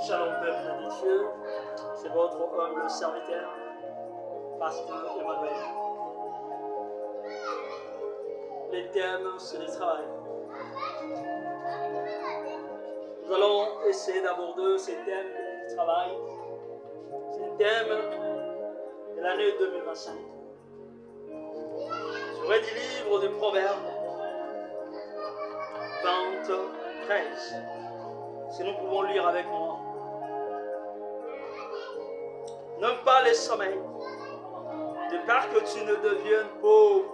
Shalom peuple de Dieu, c'est votre humble serviteur, Pasteur Emmanuel. Les thèmes, c'est le travail. Nous allons essayer d'aborder ces thèmes du travail, ces thèmes de l'année 2025. J'aurai du livre de Proverbes 23. Si nous pouvons lire avec moi. N'aime pas les sommeils, de peur que tu ne deviennes pauvre.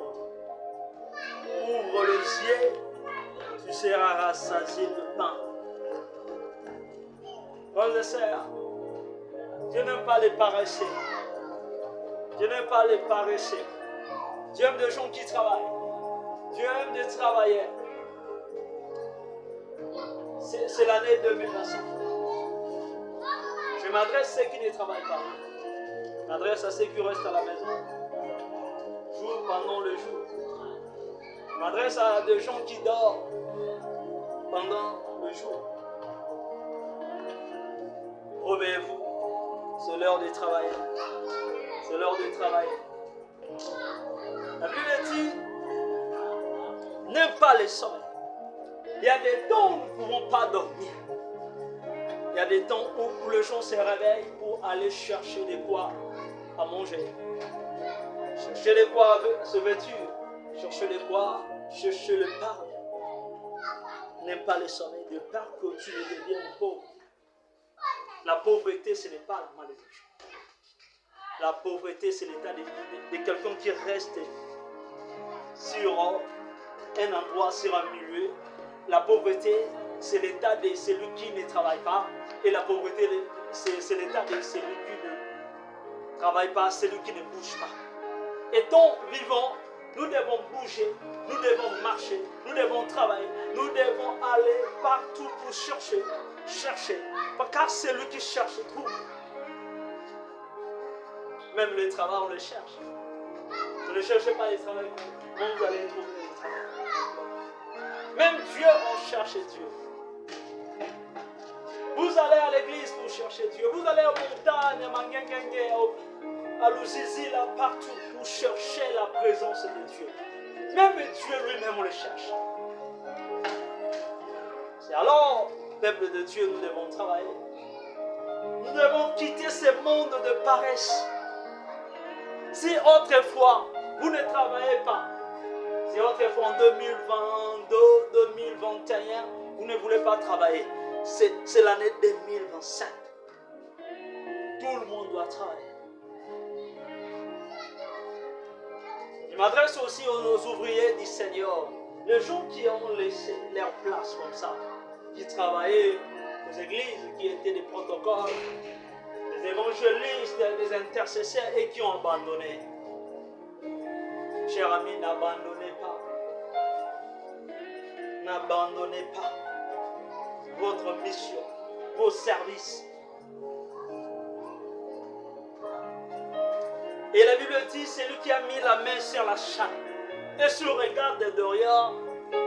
Ouvre les yeux, tu seras rassasié de pain. Frères et sœurs, Dieu n'aime pas les paresseux. Dieu n'aime pas les paresseux. Dieu aime des gens qui travaillent. Dieu aime des travailleurs. C'est l'année 2025. Je m'adresse à ceux qui ne travaillent pas. Je m'adresse à ceux qui restent à la maison. Jour pendant le jour. Je m'adresse à des gens qui dorment pendant le jour. Réveillez-vous. C'est l'heure de travailler. C'est l'heure de travailler. La Bible dit, n'aime pas les sommeils. Il y a des temps où nous ne pouvons pas dormir. Il y a des temps où les gens se réveillent pour aller chercher de quoi à manger. Chercher de quoi se vêtir. Chercher de quoi chercher le pain. N'aime pas les sommeils de peur que tu ne deviennes pauvre. La pauvreté, ce n'est pas la malédiction. La pauvreté, c'est l'état de quelqu'un qui reste sur un endroit, sur un milieu. La pauvreté, c'est l'état de celui qui ne travaille pas. Et la pauvreté, c'est l'état de celui qui ne travaille pas, celui qui ne bouge pas. Étant vivants, nous devons bouger, nous devons marcher, nous devons travailler, nous devons aller partout pour chercher. Car celui qui cherche trouve. Même le travail, on le cherche. Ne cherchez pas le travail, vous allez trouver le travail. Même Dieu, on cherche Dieu. Vous allez à l'église pour chercher Dieu. Vous allez aux montagnes, à Luzizi, là, partout pour chercher la présence de Dieu. Même Dieu lui-même, on le cherche. C'est alors, peuple de Dieu, nous devons travailler. Nous devons quitter ce monde de paresse. Si autrefois, vous ne travaillez pas, si autrefois en 2022, 2021, vous ne voulez pas travailler, c'est l'année 2025. Tout le monde doit travailler. Je m'adresse aussi aux ouvriers du Seigneur, les gens qui ont laissé leur place comme ça, qui travaillaient aux églises, qui étaient des protocoles, des évangélistes, des intercesseurs et qui ont abandonné. Chers amis, n'abandonnez pas. N'abandonnez pas votre mission, vos services. Et la Bible dit, c'est lui qui a mis la main sur la chaîne. Et si on regarde derrière,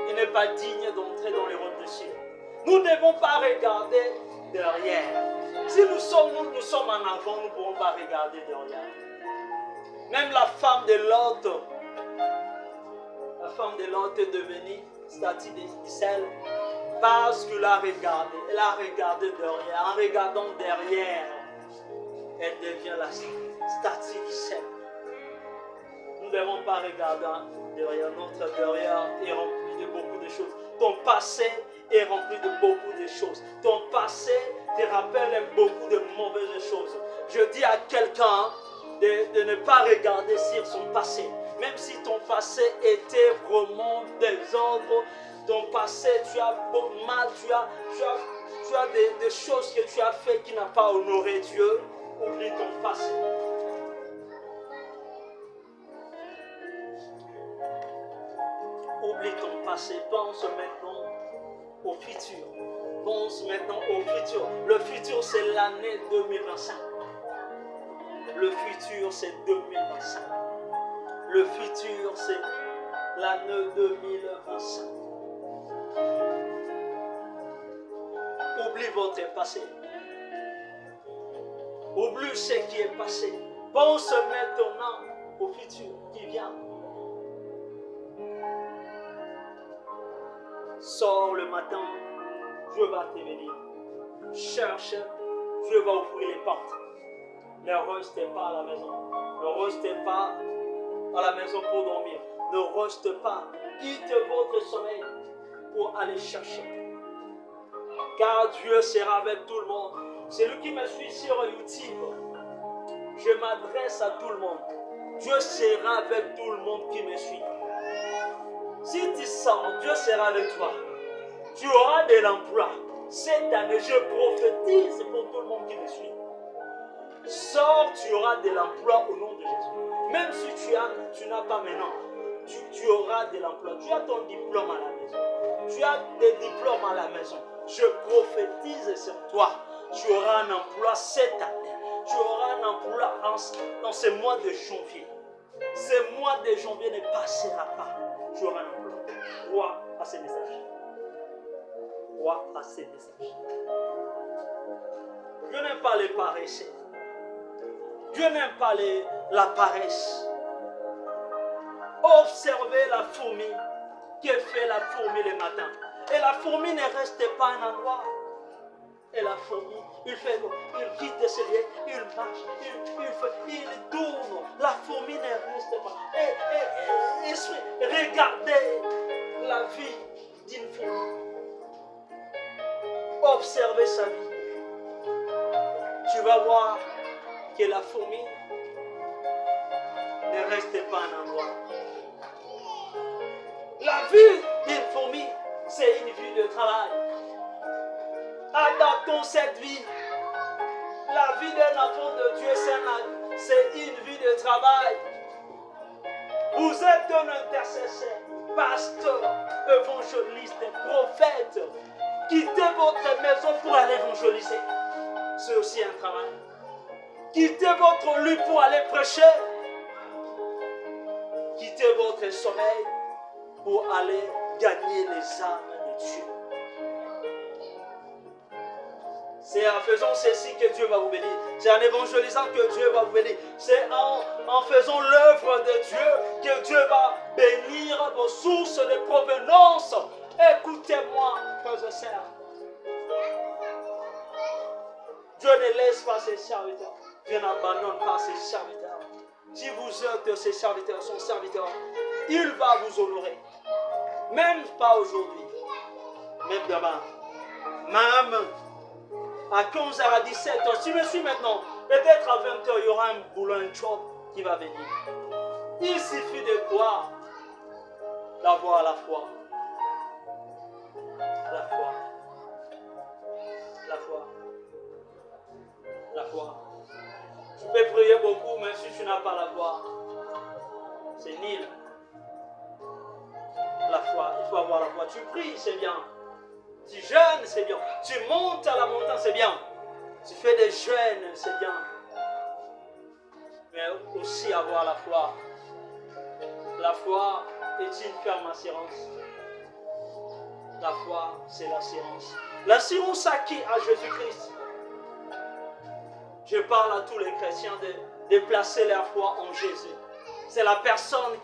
il n'est pas digne d'entrer dans les royaumes des cieux. Nous ne devons pas regarder derrière. Si nous sommes en avant, nous ne pouvons pas regarder derrière. Même la femme de Lot est devenue statue d'Israël parce qu'elle a regardé. Elle a regardé derrière. En regardant derrière, elle devient la statue d'Israël. Nous ne devons pas regarder derrière. Notre derrière est rempli de beaucoup de choses. Ton passé est rempli de beaucoup de choses. Ton passé te rappelle beaucoup de mauvaises choses. Je dis à quelqu'un de ne pas regarder sur son passé. Même si ton passé était vraiment désordre, ton passé, tu as beaucoup mal, tu as des choses que tu as fait qui n'ont pas honoré Dieu, oublie ton passé. Oublie ton passé, pense maintenant au futur. Pense maintenant au futur. Le futur, c'est l'année 2025. Le futur, c'est 2025. Le futur, c'est l'année 2025. Oublie votre passé. Oublie ce qui est passé. Pense maintenant au futur qui vient. Sors le matin, Dieu va te bénir. Cherche, Dieu va ouvrir les portes. Ne reste pas à la maison. Ne reste pas à la maison pour dormir. Ne reste pas. Quitte votre sommeil pour aller chercher. Car Dieu sera avec tout le monde. C'est lui qui me suit sur YouTube. Je m'adresse à tout le monde. Dieu sera avec tout le monde qui me suit. Si tu sors, Dieu sera avec toi. Tu auras de l'emploi. Cette année, je prophétise pour tout le monde qui me suit. Sors, tu auras de l'emploi au nom de Jésus. Même si tu n'as pas maintenant, tu auras de l'emploi. Tu as ton diplôme à la maison. Tu as des diplômes à la maison. Je prophétise sur toi. Tu auras un emploi cette année. Tu auras un emploi dans ce mois de janvier. Ce mois de janvier ne passera pas. Tu auras un emploi. Crois à ces messages. Crois à ces messages. Dieu n'aime pas les paresseux. Dieu n'aime pas la paresse. Observez la fourmi. Que fait la fourmi le matin? Et la fourmi ne reste pas à un endroit. Et la fourmi, il quitte ses lieux, il marche, il tourne. La fourmi ne reste pas. Et regardez la vie d'une fourmi. Observez sa vie. Tu vas voir que la fourmi ne reste pas à un endroit. La vie d'une fourmi, c'est une vie de travail. Adaptons cette vie. La vie d'un enfant de Dieu, c'est une vie de travail. Vous êtes un intercesseur, pasteur, évangéliste, prophète. Quittez votre maison pour aller évangéliser. C'est aussi un travail. Quittez votre lit pour aller prêcher. Quittez votre sommeil pour aller gagner les âmes de Dieu. C'est en faisant ceci que Dieu va vous bénir. C'est en évangélisant que Dieu va vous bénir. C'est en faisant l'œuvre de Dieu que Dieu va bénir vos sources de provenance. Écoutez-moi, frères et sœurs. Dieu ne laisse pas ses serviteurs. Dieu n'abandonne pas ses serviteurs. Si vous êtes ses serviteurs, son serviteur, il va vous honorer. Même pas aujourd'hui, même demain. Même à 15h, à 17h, si je me suis maintenant, peut-être à 20h, il y aura un boulot, un job qui va venir. Il suffit de croire, d'avoir la foi. La foi. La foi. La foi. Tu peux prier beaucoup, mais si tu n'as pas la foi, c'est nul. La foi, il faut avoir la foi. Tu pries, c'est bien. Tu jeûnes, c'est bien. Tu montes à la montagne, c'est bien. Tu fais des jeûnes, c'est bien. Mais aussi avoir la foi. La foi est une ferme assurance. La foi, c'est l'assurance. L'assurance à qui? À Jésus-Christ. Je parle à tous les chrétiens de placer leur foi en Jésus. C'est la personne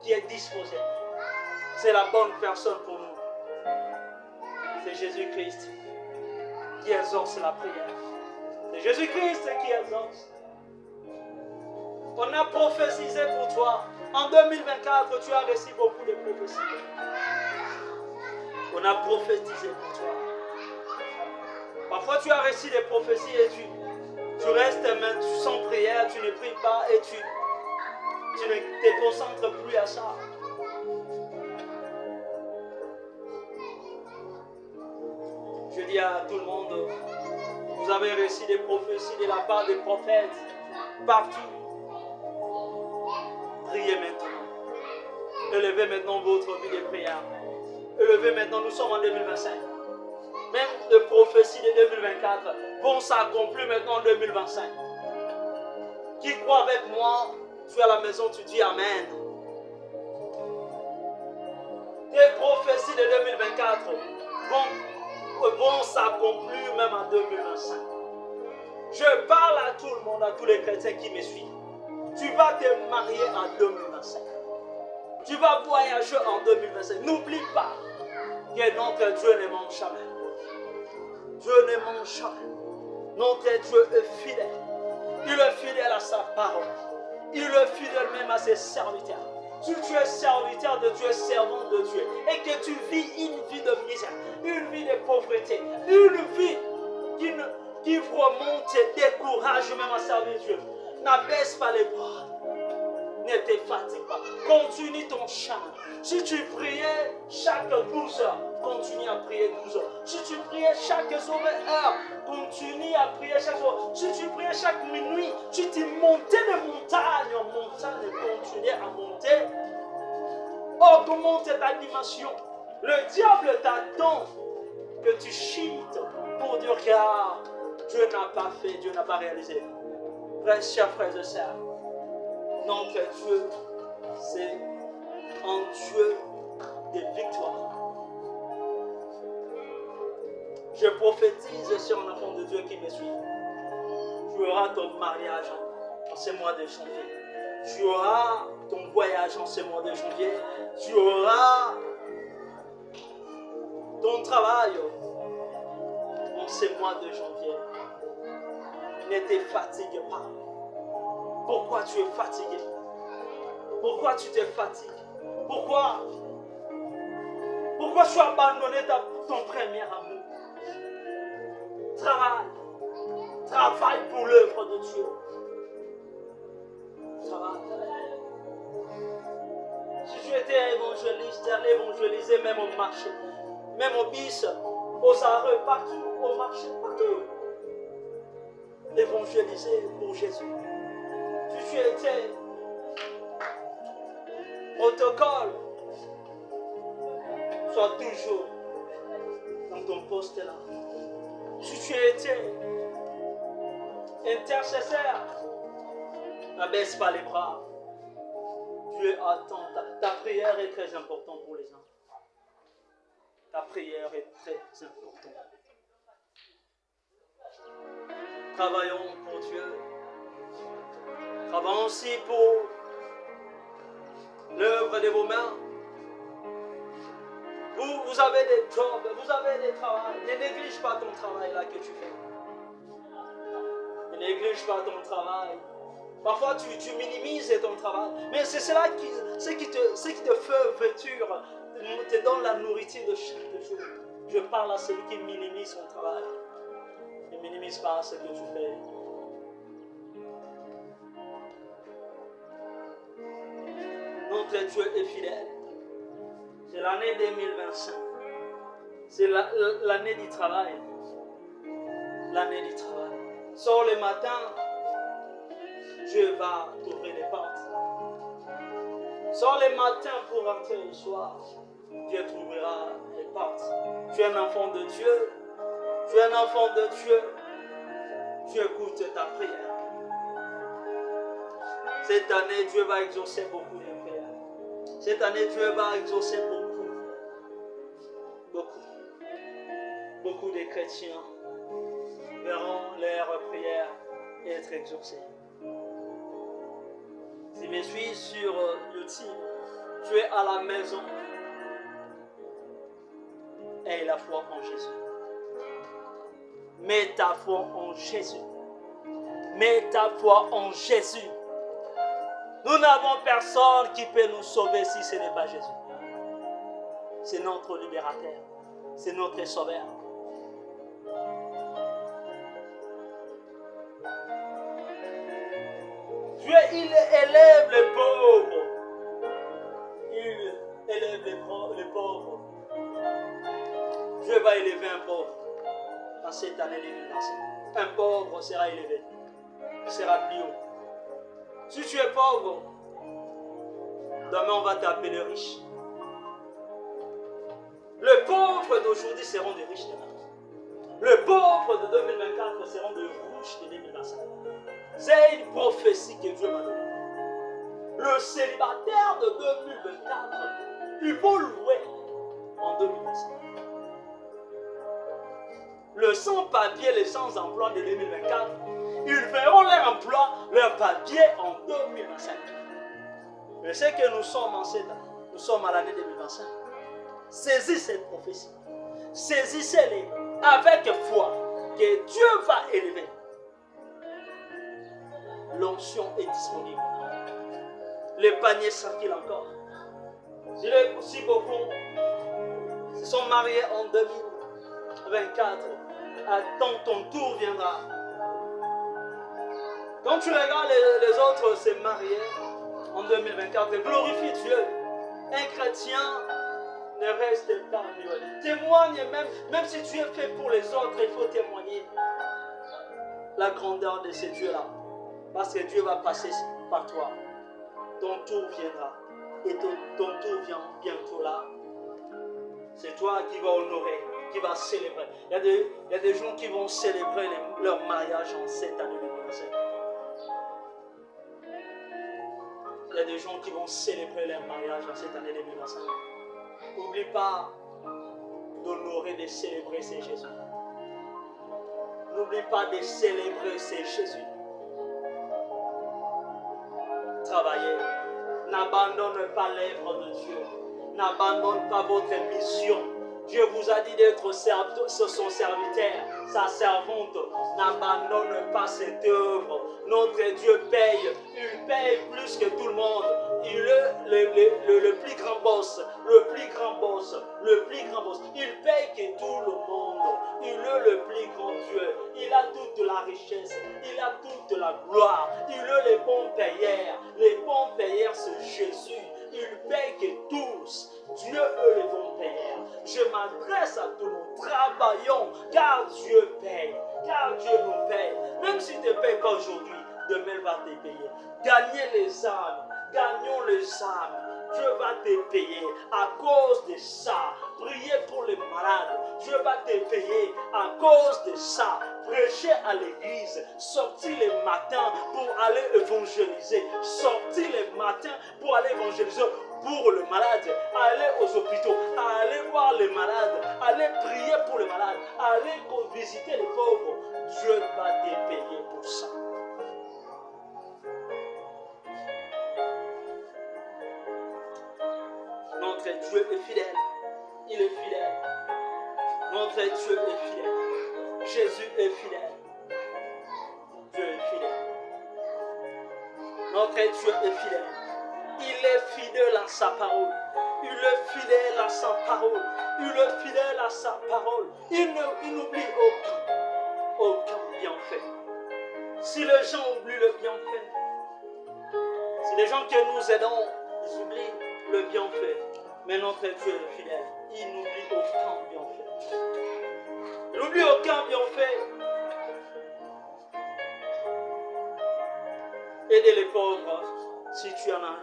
qui est disposée. C'est la bonne personne pour nous. C'est Jésus-Christ qui exauce la prière. C'est Jésus-Christ qui exauce. On a prophétisé pour toi. En 2024, tu as reçu beaucoup de prophéties. On a prophétisé pour toi. Parfois, tu as reçu des prophéties et tu restes sans prière, tu ne pries pas et tu ne te concentres plus à ça. Je dis à tout le monde, vous avez reçu des prophéties de la part des prophètes partout. Priez maintenant. Élevez maintenant votre vie de prière. Élevez maintenant, nous sommes en 2025. Même les prophéties de 2024 vont s'accomplir maintenant en 2025. Qui croit avec moi, tu es à la maison, tu dis Amen. Les prophéties de 2024 vont s'accomplir même en 2025. Je parle à tout le monde, à tous les chrétiens qui me suivent. Tu vas te marier en 2025. Tu vas voyager en 2025. N'oublie pas que notre Dieu ne ment jamais. Dieu ne ment jamais. Notre Dieu est fidèle. Il est fidèle à sa parole. Il est fidèle même à ses serviteurs. Si tu es serviteur de Dieu, servant de Dieu, et que tu vis une vie de misère, une vie de pauvreté, une vie qui vraiment te décourage même à servir Dieu, n'abaisse pas les bras. Ne te fatigue pas. Continue ton chant. Si tu priais chaque 12 heures, continue à prier 12 heures. Si tu priais chaque heure, continue à prier chaque jour. Si tu priais chaque minuit, si tu montais de montagne en montagne, continue à monter. Augmente ta dimension. Le diable t'attend que tu chites pour dire que Dieu n'a pas fait, Dieu n'a pas réalisé. Chers frères et sœurs, notre Dieu, c'est un Dieu de victoire. Je prophétise sur un enfant de Dieu qui me suit. Tu auras ton mariage en ce mois de janvier. Tu auras ton voyage en ce mois de janvier. Tu auras ton travail en ce mois de janvier. Ne te fatigue pas. Pourquoi tu es fatigué? Pourquoi tu te fatigues? Pourquoi tu as abandonné ton premier amour? Travaille pour l'œuvre de Dieu. Travaille. Si tu étais évangéliste, allez évangéliser même au marché, même au bis, aux arrêts, partout, au marché, partout. Évangéliser pour Jésus. Si tu étais protocole, sois toujours dans ton poste là. Si tu étais intercesseur, n'abaisse pas les bras. Dieu attend. Ta prière est très importante pour les enfants. Ta prière est très importante. Travaillons pour Dieu. Travaillons aussi pour l'œuvre de vos mains. Vous avez des jobs, vous avez des travails. Ne néglige pas ton travail là que tu fais. Ne néglige pas ton travail. Parfois tu minimises ton travail. Mais c'est cela qui te fait vêture, te donne la nourriture de chaque jour. Je parle à celui qui minimise son travail. Ne minimise pas ce que tu fais. Notre Dieu est fidèle. C'est l'année 2025. C'est l'année du travail. L'année du travail. Sors le matin, Dieu va t'ouvrir les portes. Sors le matin pour rentrer le soir, Dieu t'ouvrira les portes. Tu es un enfant de Dieu. Tu es un enfant de Dieu. Tu écoutes ta prière. Cette année, Dieu va exaucer beaucoup de prières. Cette année, Dieu va exaucer beaucoup de chrétiens verront leurs prières être exaucées. Si tu me suis sur YouTube, tu es à la maison. Aie la foi en Jésus. Mets ta foi en Jésus. Mets ta foi en Jésus. Nous n'avons personne qui peut nous sauver si ce n'est pas Jésus. C'est notre libérateur. C'est notre sauveur. Dieu, il élève les pauvres. Il élève les pauvres. Dieu va élever un pauvre dans cette année 2025. Un pauvre sera élevé. Il sera plus haut. Si tu es pauvre, demain on va t'appeler riche. Les pauvres d'aujourd'hui seront des riches demain. Les pauvres de 2024 seront des riches de 2025. C'est une prophétie que Dieu m'a donnée. Le célibataire de 2024, il faut louer en 2025. le sans-papier, les sans-emploi de 2024, ils verront leur emploi, leur papier en 2025. Je sais que nous sommes à l'année 2025. Saisissez cette prophétie. Saisissez-les avec foi que Dieu va élever. L'onction est disponible. Les paniers circulent encore. Si beaucoup se sont mariés en 2024, attends, ton tour viendra. Quand tu regardes les autres se marier en 2024, glorifie Dieu. Un chrétien ne reste pas mieux. Témoigne même si tu es fait pour les autres, il faut témoigner la grandeur de ce Dieu-là. Parce que Dieu va passer par toi. Ton tour viendra. Et ton tour vient bientôt là. C'est toi qui vas honorer, qui vas célébrer. Il y a des gens qui vont célébrer leur mariage en cette année 2025. Il y a des gens qui vont célébrer leur mariage en cette année 2025. N'oublie pas d'honorer, de célébrer, c'est Jésus. N'oublie pas de célébrer, c'est Jésus. Travaillez. N'abandonne pas l'œuvre de Dieu. N'abandonne pas votre mission. Dieu vous a dit d'être son serviteur, sa servante. N'abandonne pas cette œuvre. Notre Dieu paye. Il paye plus que tout le monde. Il est le plus grand boss. Le plus grand boss. Le plus grand boss. Il paye que tout le monde. Il est le plus grand Dieu. Il a toute la richesse. Il a toute la gloire. Il est le bon payeur. Les bons payeurs, c'est Jésus. Il paye que tous. Dieu est le bon payeur. Je m'adresse à tous nous. Travaillons, car Dieu paye. Car Dieu nous paye. Même s'il ne te paye pas aujourd'hui, demain il va te payer. Gagnez les âmes. Gagnons les âmes. Dieu va te payer à cause de ça. Priez pour les malades. Dieu va te payer à cause de ça. Prêchez à l'église. Sortez les matins pour aller évangéliser. Sortez les matins pour aller évangéliser pour le malade. Allez aux hôpitaux. Allez voir les malades. Allez prier pour les malades. Allez visiter les pauvres. Dieu va te payer pour ça. Notre Dieu est fidèle. Il est fidèle. Notre Dieu est fidèle. Jésus est fidèle. Dieu est fidèle. Notre Dieu est fidèle. Il est fidèle à sa parole. Il est fidèle à sa parole. Il est fidèle à sa parole. Il n'oublie aucun bienfait. Si les gens oublient le bienfait, si les gens que nous aidons, ils oublient le bienfait. Mais notre Dieu est fidèle. Il n'oublie aucun bienfait. Il n'oublie aucun bienfait. Aidez les pauvres si tu en as.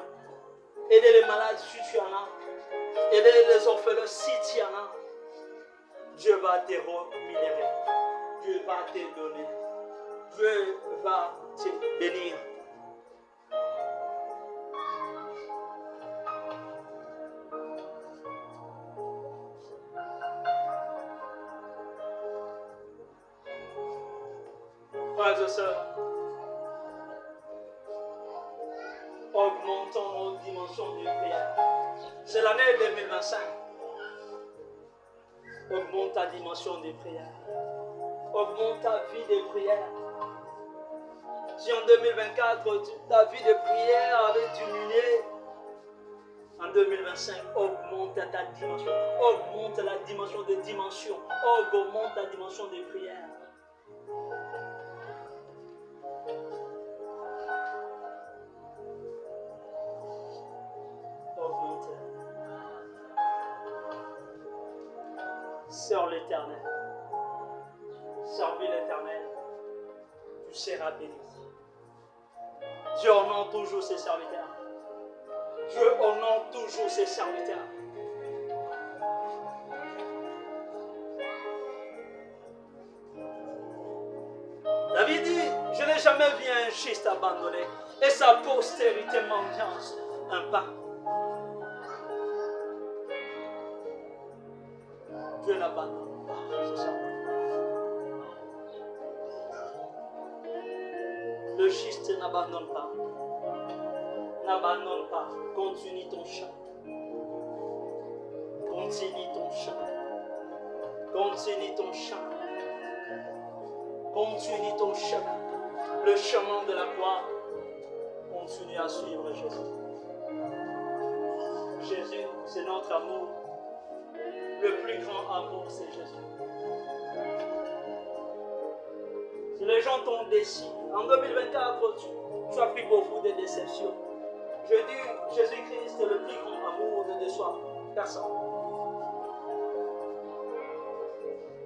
Aidez les malades si tu en as. Aidez les orphelins si tu en as. Dieu va te rémunérer. Dieu va te donner. Dieu va te bénir. Frères et sœurs, augmentons nos dimensions de prière. C'est l'année 2025. Augmente ta dimension de prière. Augmente ta vie de prière. Si en 2024, ta vie de prière avait diminué, en 2025, augmente ta dimension. Augmente la dimension de dimension. Augmente ta dimension de prière. Sers l'Éternel. Servis l'Éternel. Tu seras béni. Dieu honore toujours ses serviteurs. Dieu honore toujours ses serviteurs. David dit, je n'ai jamais vu un juste abandonné et sa postérité mendiante un pain. Dieu n'abandonne pas ses serviteurs. juste n'abandonne pas. N'abandonne pas. Continue ton chemin. Continue ton chemin. Continue ton chemin. Continue ton chemin. Le chemin de la croix. Continue à suivre Jésus. Jésus, c'est notre amour. Le plus grand amour, c'est Jésus. Si les gens t'ont déçu, en 2024, tu as pris beaucoup de déceptions. Je dis, Jésus-Christ est le plus grand amour, ne déçoit personne.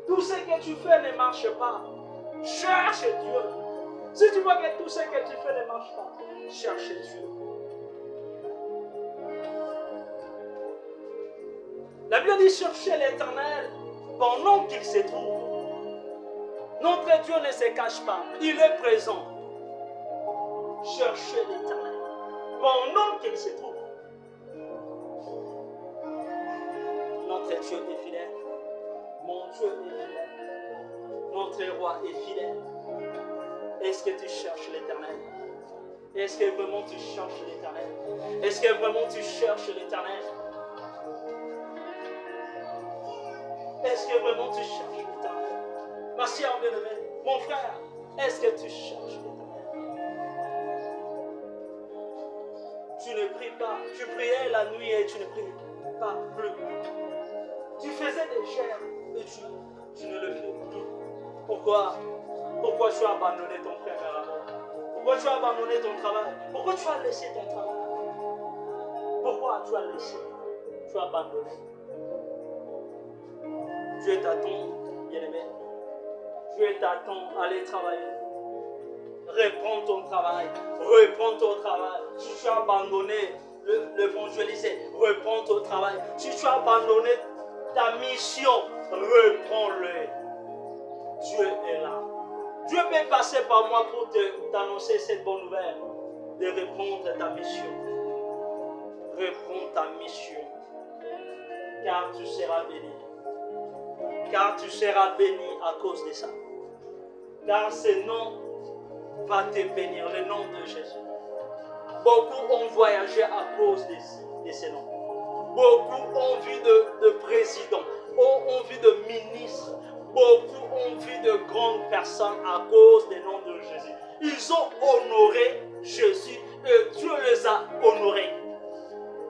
Tout ce que tu fais ne marche pas. Cherche Dieu. Si tu vois que tout ce que tu fais ne marche pas, cherche Dieu. La Bible dit chercher l'Éternel pendant qu'il se trouve. Notre Dieu ne se cache pas, il est présent. Cherchez l'Éternel pendant qu'il se trouve. Notre Dieu est fidèle. Mon Dieu est fidèle. Notre roi est fidèle. Est-ce que tu cherches l'Éternel? Est-ce que vraiment tu cherches l'Éternel? Est-ce que vraiment tu cherches l'Éternel? Est-ce que vraiment tu cherches l'Éternel? Ma sœur bien-aimée, mon frère, est-ce que tu cherches l'Éternel? Tu ne pries pas. Tu priais la nuit et tu ne pries pas plus. Tu faisais des jeûnes et tu ne le fais plus. Pourquoi? Pourquoi tu as abandonné ton frère à mort? Pourquoi tu as abandonné ton travail? Pourquoi tu as laissé ton travail? Pourquoi tu as laissé? Tu as abandonné. Dieu t'attend, bien-aimé. Dieu t'attend à aller travailler. Reprends ton travail. Reprends ton travail. Si tu as abandonné l'évangéliser, reprends ton travail. Si tu as abandonné ta mission, reprends-le. Dieu est là. Dieu peut passer par moi pour t'annoncer cette bonne nouvelle. De reprendre ta mission. Reprends ta mission. Car tu seras béni. Car tu seras béni à cause de ça. Car ce nom va te bénir, le nom de Jésus. Beaucoup ont voyagé à cause de ce nom. Beaucoup ont vu de présidents, ont vu de ministres. Beaucoup ont vu de grandes personnes à cause du nom de Jésus. Ils ont honoré Jésus et Dieu les a honorés.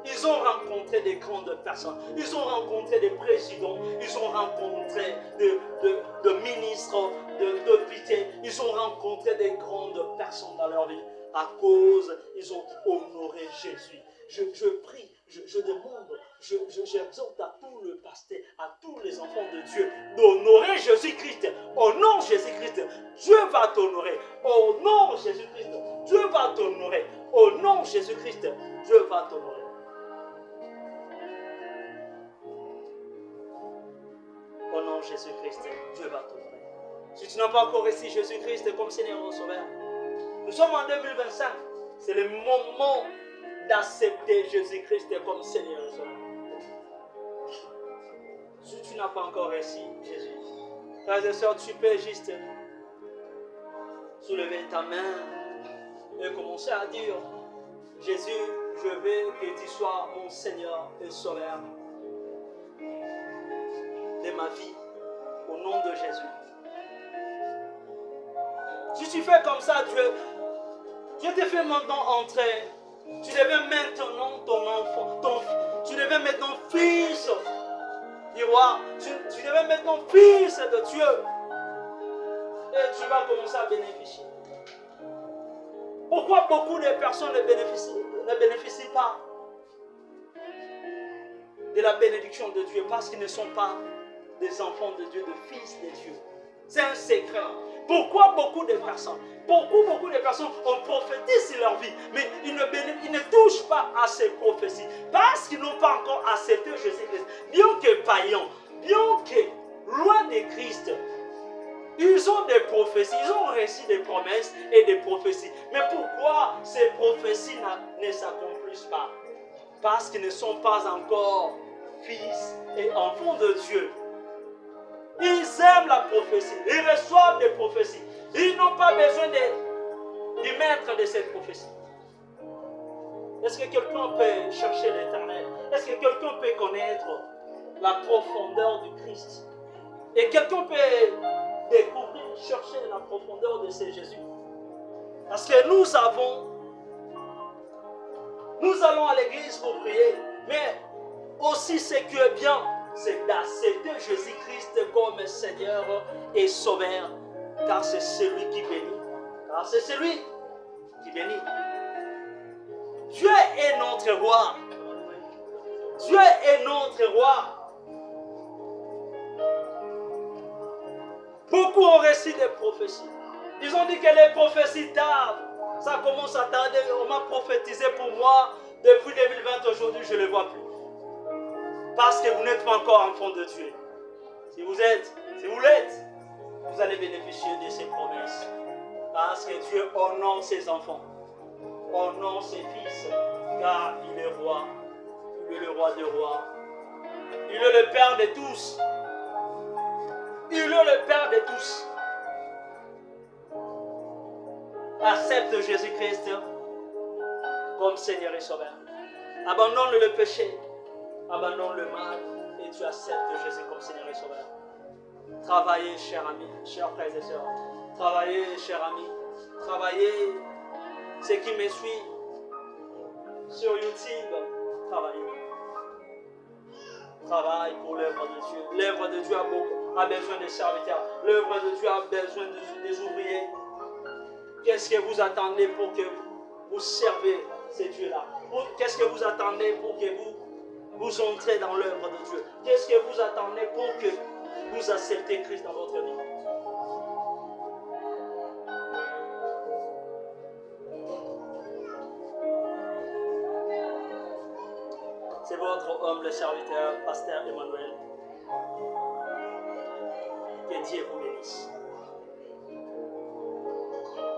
Ils ont rencontré des grandes personnes. Ils ont rencontré des présidents. Ils ont rencontré de ministres, de députés. Ils ont rencontré des grandes personnes dans leur vie. À cause, ils ont honoré Jésus. Je prie, je demande, j'exhorte à tout le pasteur, à tous les enfants de Dieu, d'honorer Jésus-Christ. Au nom de Jésus-Christ, Dieu va t'honorer. Au nom de Jésus-Christ, Dieu va t'honorer. Au nom de Jésus-Christ, Dieu va t'honorer. Au nom de Jésus-Christ, Dieu va t'honorer. Si tu n'as pas encore reçu Jésus-Christ comme Seigneur et Sauveur, nous sommes en 2025. C'est le moment d'accepter Jésus-Christ comme Seigneur et Sauveur. Si tu n'as pas encore reçu Jésus, frères et sœurs, tu peux juste soulever ta main et commencer à dire: Jésus, je veux que tu sois mon Seigneur et Sauveur de ma vie, au nom de Jésus. Si tu fais comme ça, Dieu te fait maintenant entrer. Tu deviens maintenant ton enfant, tu deviens maintenant fils du roi. Tu deviens maintenant fils de Dieu. Et tu vas commencer à bénéficier. Pourquoi beaucoup de personnes ne bénéficient pas de la bénédiction de Dieu? Parce qu'ils ne sont pas des enfants de Dieu, de fils de Dieu. C'est un secret. Pourquoi beaucoup de personnes ont prophétisé sur leur vie, mais ils ne touchent pas à ces prophéties parce qu'ils n'ont pas encore accepté Jésus-Christ. Bien que païens, bien que loin de Christ, ils ont des prophéties, ils ont reçu des promesses et des prophéties. Mais pourquoi ces prophéties ne s'accomplissent pas? Parce qu'ils ne sont pas encore fils et enfants de Dieu. Ils aiment la prophétie, ils reçoivent des prophéties. Ils n'ont pas besoin de maître de cette prophétie? Est-ce que quelqu'un peut chercher l'Éternel? Est-ce que quelqu'un peut connaître la profondeur du Christ? Et quelqu'un peut découvrir, chercher la profondeur de ce Jésus? Parce que nous allons à l'église pour prier, mais aussi ce qui est bien, c'est d'accepter Jésus-Christ comme Seigneur et Sauveur, car c'est celui qui bénit. Car c'est celui qui bénit. Dieu est notre roi. Dieu est notre roi. Beaucoup ont reçu des prophéties. Ils ont dit que les prophéties tardent. Ça commence à tarder. On m'a prophétisé pour moi depuis 2020. Aujourd'hui, je ne le vois plus. Parce que vous n'êtes pas encore enfant de Dieu. Si vous l'êtes, vous allez bénéficier de ces promesses. Parce que Dieu honore ses enfants. Honore ses fils. Car il est roi. Il est le roi des rois. Il est le Père de tous. Il est le Père de tous. Accepte Jésus-Christ comme Seigneur et Sauveur. Abandonne le péché. Abandonne le mal. Et tu acceptes Jésus comme Seigneur et Sauveur. Travaillez, chers amis, chers frères et sœurs. Travaillez, chers amis. Travaillez. Ceux qui me suivent sur YouTube, travaillez. Travaille pour l'œuvre de Dieu. L'œuvre de Dieu a besoin de serviteurs. L'œuvre de Dieu a besoin des ouvriers. Qu'est-ce que vous attendez pour que vous servez ces dieux-là? Qu'est-ce que vous attendez pour que vous entrez dans l'œuvre de Dieu? Qu'est-ce que vous attendez pour que vous acceptez Christ dans votre vie? C'est votre humble serviteur, Pasteur Emmanuel. Que Dieu vous bénisse.